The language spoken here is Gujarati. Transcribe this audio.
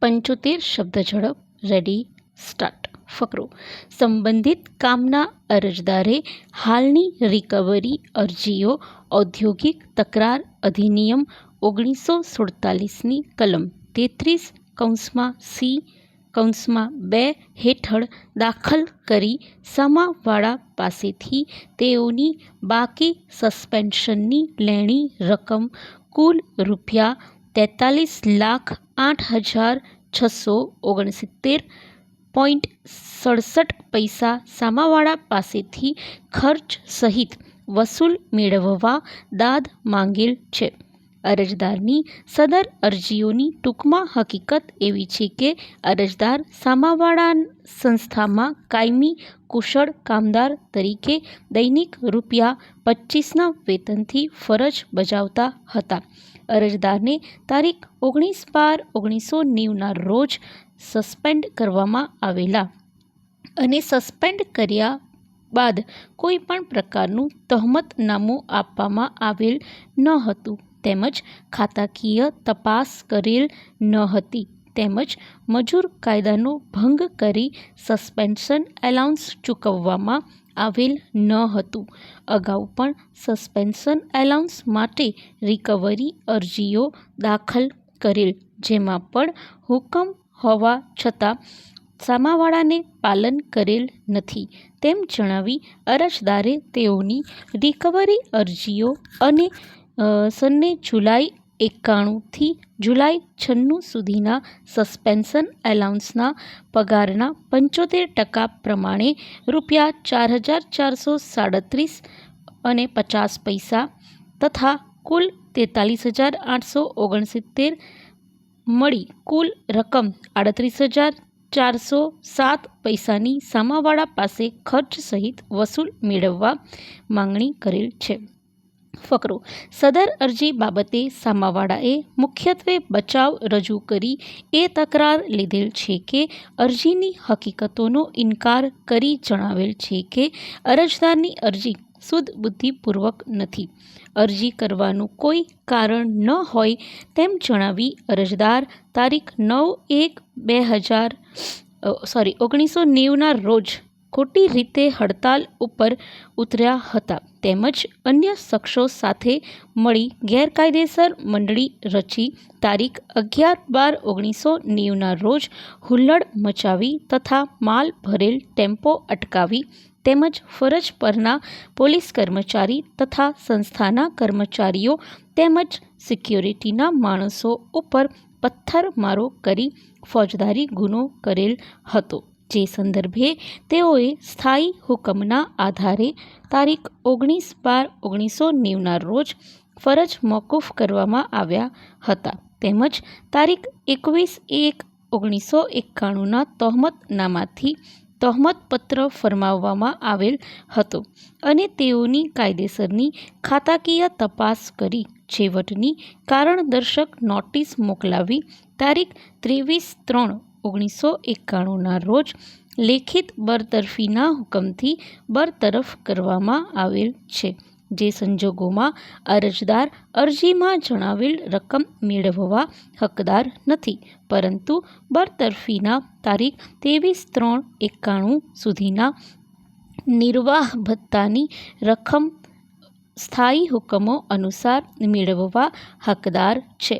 75 શબ્દ ઝડપ. Ready, start. ફકરો: સંબંધિત કામના અરજદારે હાલની રિકવરી અરજીઓ ઔદ્યોગિક તકરાર અધિનિયમ 1947ની કલમ 33(c)(2) હેઠળ દાખલ કરી સામાવાળા પાસેથી તેઓની બાકી સસ્પેન્શનની લેણી રકમ કુલ ₹43,668.67 સામાવાળા પાસેથી ખર્ચ સહિત વસૂલ મેળવવા દાદ માંગેલ છે. અરજદારની સદર અરજીઓની ટૂંકમાં હકીકત એવી છે કે અરજદાર સામાવાળા સંસ્થામાં કાયમી કુશળ કામદાર તરીકે દૈનિક ₹25ના વેતનથી ફરજ બજાવતા હતા. અરજદારને તારીખ 19/12/1990ના રોજ સસ્પેન્ડ કરવામાં આવેલા અને સસ્પેન્ડ કર્યા બાદ કોઈ પણ પ્રકારનું તહોમતનામું આપવામાં આવેલ ન હતું તેમજ ખાતાકીય તપાસ કરેલ ન હતી તેમજ મજૂર કાયદાનો ભંગ કરી સસ્પેન્શન એલાઉન્સ ચૂકવવામાં આવેલ ન હતું. અગાઉ પણ સસ્પેન્શન એલાઉન્સ માટે રિકવરી અરજીઓ દાખલ કરેલ, જેમાં પણ હુકમ હોવા છતાં સામાવાળાને પાલન કરેલ નથી તેમ જણાવી અરજદારે તેઓની રિકવરી અરજીઓ અને સને જુલાઈ 91 થી જુલાઈ 96 સુધીના સસ્પેન્શન એલાઉન્સના પગારના 75% પ્રમાણે ₹4,437.50 તથા કુલ ₹43,869 મળી કુલ રકમ ₹38,407ની સામાવાળા પાસે ખર્ચ સહિત વસૂલ મેળવવા માંગણી કરેલ છે. ફકરો: સદર અરજી બાબતે સામાવાળાએ મુખ્યત્વે બચાવ રજૂ કરી એ તકરાર લીધેલ છે કે અરજીની હકીકતોનો ઇનકાર કરી જણાવેલ છે કે અરજદારની અરજી સૂઝબૂછપૂર્વક નથી. અરજી કરવાનું કોઈ કારણ ન હોય તેમ જણાવી અરજદાર તારીખ 9/1/1990ના રોજ ખોટી રીતે હડતાલ ઉપર ઉતર્યા હતા તેમજ અન્ય શખ્સો સાથે મળી ગેરકાયદેસર મંડળી રચી તારીખ 11/12/1990ના રોજ હુલ્લડ મચાવી તથા માલ ભરેલ ટેમ્પો અટકાવી તેમજ ફરજ પરના પોલીસ કર્મચારી તથા સંસ્થાના કર્મચારીઓ તેમજ સિક્યોરિટીના માણસો ઉપર પથ્થરમારો કરી ફોજદારી ગુનો કરેલ હતો. જે સંદર્ભે તેઓએ સ્થાયી હુકમના આધારે તારીખ 19/12/1990ના રોજ ફરજ મોકૂફ કરવામાં આવ્યા હતા તેમજ તારીખ 21/1/1991ના તહોમતનામાથી તહોમતપત્ર ફરમાવવામાં આવેલ હતો અને તેઓની કાયદેસરની ખાતાકીય તપાસ કરી છેવટની કારણદર્શક નોટિસ મોકલાવી તારીખ 23/3/1991ના રોજ લેખિત બરતરફીના હુકમથી બરતરફ કરવામાં આવેલ છે. જે સંજોગોમાં અરજદાર અરજીમાં જણાવેલ રકમ મેળવવા હકદાર નથી પરંતુ બરતરફીના તારીખ 23/3/1991 સુધીના નિર્વાહ ભથ્થાની રકમ સ્થાયી હુકમો અનુસાર મેળવવા હકદાર છે.